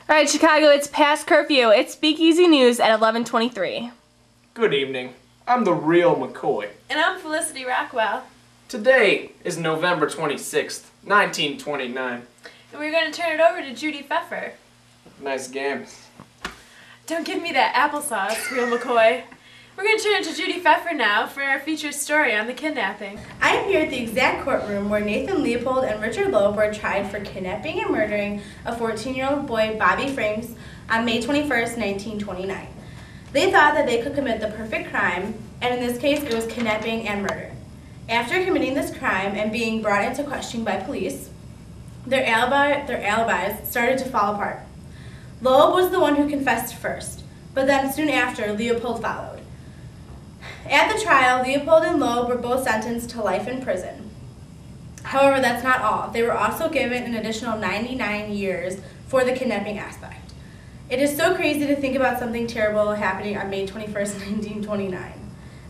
Alright, Chicago, it's past curfew. It's Speakeasy News at 11:23. Good evening. I'm the real McCoy. And I'm Felicity Rockwell. Today is November 26th, 1929. And we're going to turn it over to Judy Pfeffer. Nice game. Don't give me that applesauce, real McCoy. We're going to turn it to Judy Pfeffer now for our featured story on the kidnapping. I am here at the exact courtroom where Nathan Leopold and Richard Loeb were tried for kidnapping and murdering a 14-year-old boy, Bobby Franks, on May 21st, 1929. They thought that they could commit the perfect crime, and in this case, it was kidnapping and murder. After committing this crime and being brought into questioning by police, their alibis started to fall apart. Loeb was the one who confessed first, but then soon after, Leopold followed. At the trial, Leopold and Loeb were both sentenced to life in prison. However, that's not all. They were also given an additional 99 years for the kidnapping aspect. It is so crazy to think about something terrible happening on May 21st, 1929.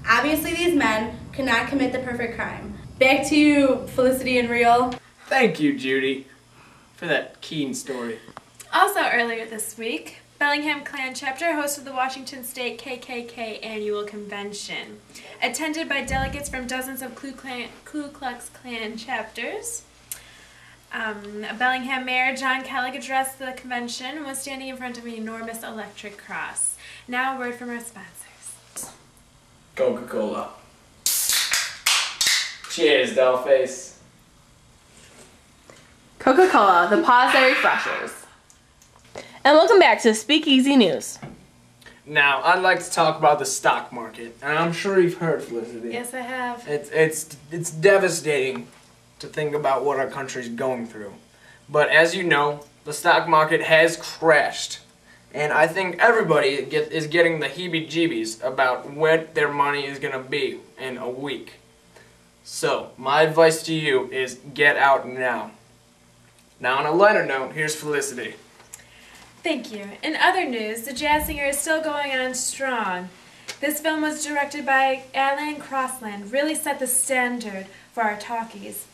Obviously, these men could not commit the perfect crime. Back to you, Felicity and Real. Thank you, Judy, for that keen story. Also earlier this week, Bellingham Klan Chapter hosted the Washington State KKK Annual Convention, attended by delegates from dozens of Ku Klux Klan chapters. Bellingham Mayor John Kellogg addressed the convention and was standing in front of an enormous electric cross. Now a word from our sponsors. Coca-Cola. Cheers, dollface. Coca-Cola, the pause that refreshes. And welcome back to Speakeasy News. Now, I'd like to talk about the stock market, and I'm sure you've heard, Felicity. Yes, I have. It's devastating to think about what our country's going through. But as you know, the stock market has crashed, and I think everybody is getting the heebie-jeebies about what their money is going to be in a week. So, my advice to you is get out now. Now, on a lighter note, here's Felicity. Thank you. In other news, The Jazz Singer is still going on strong. This film was directed by Alan Crosland, really set the standard for our talkies.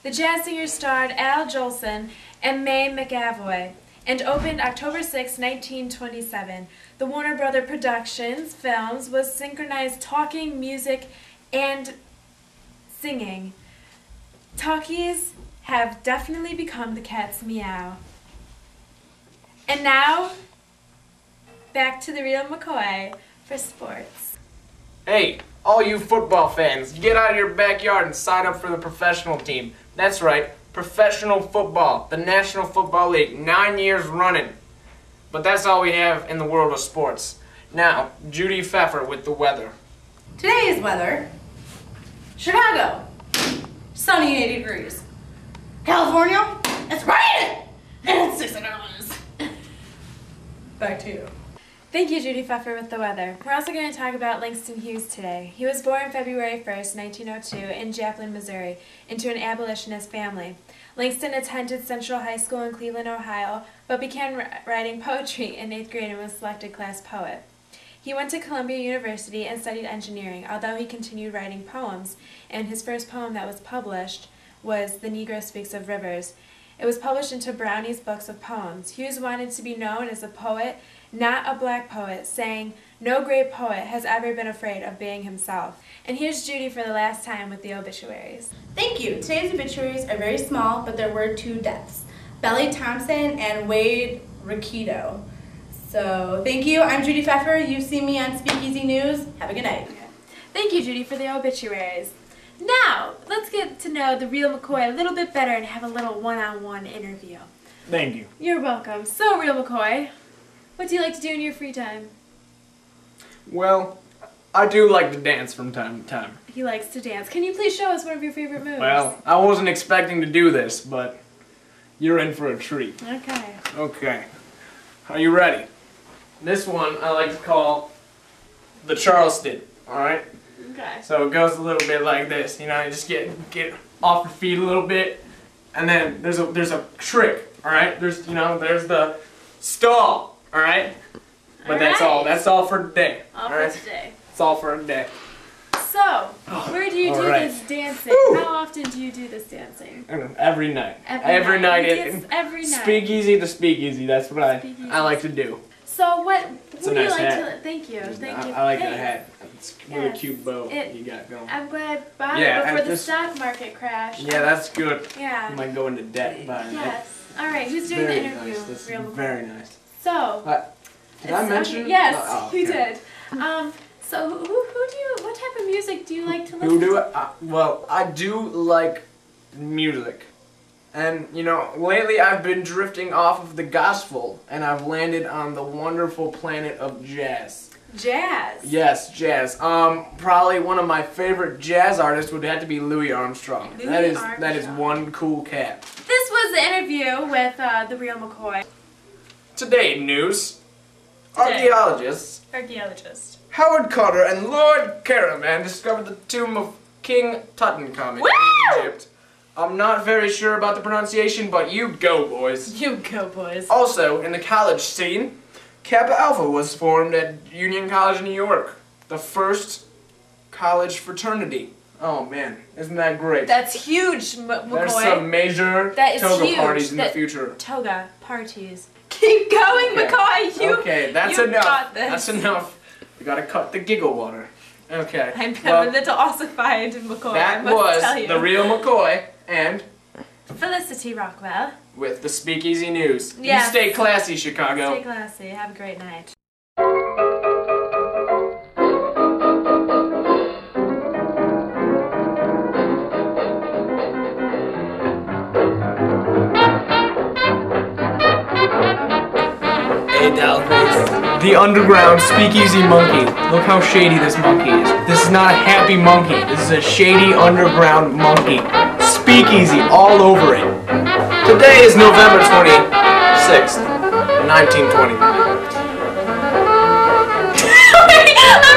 The Jazz Singer starred Al Jolson and Mae McAvoy and opened October 6, 1927. The Warner Brother Productions films was synchronized talking, music, and singing. Talkies have definitely become the cat's meow. And now, back to the real McCoy for sports. Hey, all you football fans, get out of your backyard and sign up for the professional team. That's right, professional football, the National Football League, 9 years running. But that's all we have in the world of sports. Now, Judy Pfeffer with the weather. Today's weather: Chicago, sunny and 80 degrees. California, it's raining and it's 6 degrees. Back to you. Thank you, Judy Pfeffer, with the weather. We're also going to talk about Langston Hughes today. He was born February 1st, 1902 in Joplin, Missouri, into an abolitionist family. Langston attended Central High School in Cleveland, Ohio, but began writing poetry in 8th grade and was selected class poet. He went to Columbia University and studied engineering, although he continued writing poems, and his first poem that was published was The Negro Speaks of Rivers. It was published into Brownie's books of poems. Hughes wanted to be known as a poet, not a black poet, saying, "No great poet has ever been afraid of being himself." And here's Judy for the last time with the obituaries. Thank you. Today's obituaries are very small, but there were 2 deaths: Belly Thompson and Wade Riquito. So thank you. I'm Judy Pfeffer. You've seen me on Speakeasy News. Have a good night. Okay. Thank you, Judy, for the obituaries. Now, let's get to know the real McCoy a little bit better and have a little one-on-one interview. Thank you. You're welcome. So, real McCoy, what do you like to do in your free time? Well, I do like to dance from time to time. He likes to dance. Can you please show us one of your favorite moves? Well, I wasn't expecting to do this, but you're in for a treat. Okay. Okay. Are you ready? This one I like to call the Charleston, alright? Okay. So it goes a little bit like this, you know, you just get off your feet a little bit, and then there's a trick, alright? There's the stall, alright? But that's all for today. All for today. It's all for today. So, where do you do this dancing? How often do you do this dancing? Every night. Every night. Every night. Speakeasy to speakeasy. That's what I like to do. So what? It's a nice hat. Thank you. Thank you. I like that hat. It's a really cute bow you got going. I'm glad I bought it before the stock market crashed. Yeah, that's good. Yeah. You might go into debt buying it. Yes. All right. Who's doing the interview? Nice. That's very nice. So. Did I mention? Yes, you did. So what type of music do you like to listen to? Who do it? Well, I do like music. And, you know, lately I've been drifting off of the gospel, and I've landed on the wonderful planet of jazz. Jazz? Yes, jazz. Probably one of my favorite jazz artists would have to be Louis Armstrong. That is one cool cat. This was the interview with the real McCoy. Today news. Archaeologists Howard Carter and Lord Caravan discovered the tomb of King Tutankhamun in Egypt. I'm not very sure about the pronunciation, but you go, boys. You go, boys. Also, in the college scene, Kappa Alpha was formed at Union College, New York. The first college fraternity. Oh man, isn't that great? That's huge, McCoy. There's some major toga parties in the future. Toga parties. Keep going, McCoy. Okay, that's enough. Got this. That's enough. We gotta cut the giggle water. Okay. I'm a little ossified, McCoy. That was the real McCoy and Felicity Rockwell with the Speakeasy News. Yes. You stay classy, Chicago. Stay classy. Have a great night. The underground Speakeasy monkey. Look how shady this monkey is. This is not a happy monkey. This is a shady underground monkey. Speakeasy all over it. Today is November 26th, 1920. I'm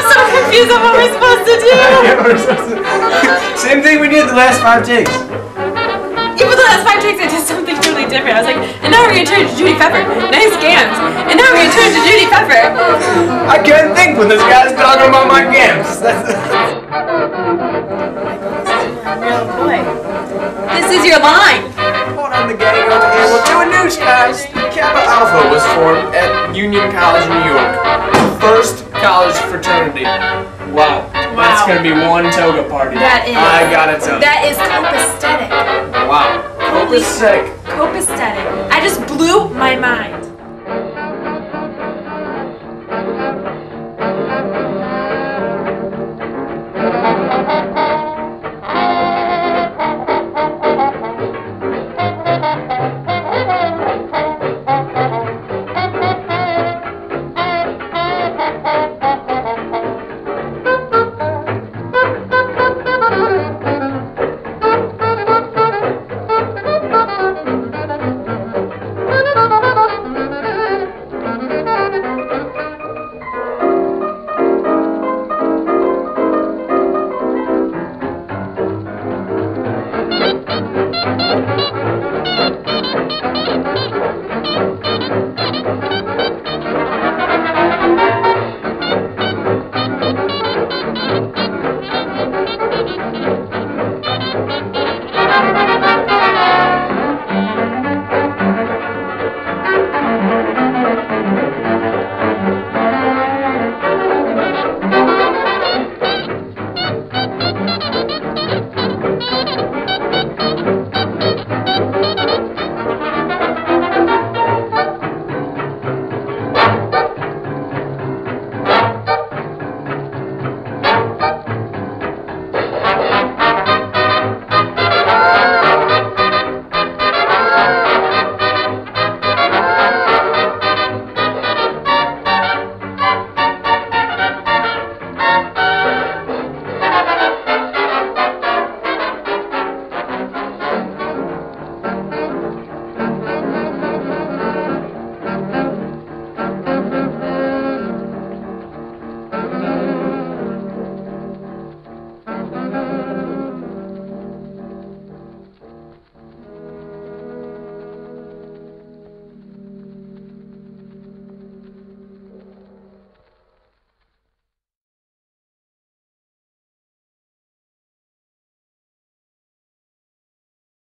so confused on what we're supposed to do. Same thing we did the last 5 takes. Even the last 5 takes I did something totally different. I was like, and now we're going to turn to Judy Pepper. Nice gams. And now we're going to turn to Judy Pepper. I can't think when this guy's talking about my gams. Real boy. This is your line. Hold on, the gang over here. We'll do a newscast. Kappa Alpha was formed at Union College, New York. First college fraternity. Wow. That's gonna be one toga party. That is. I gotta tell you. That is copacetic. Wow. Copacetic. Copacetic. I just blew my mind.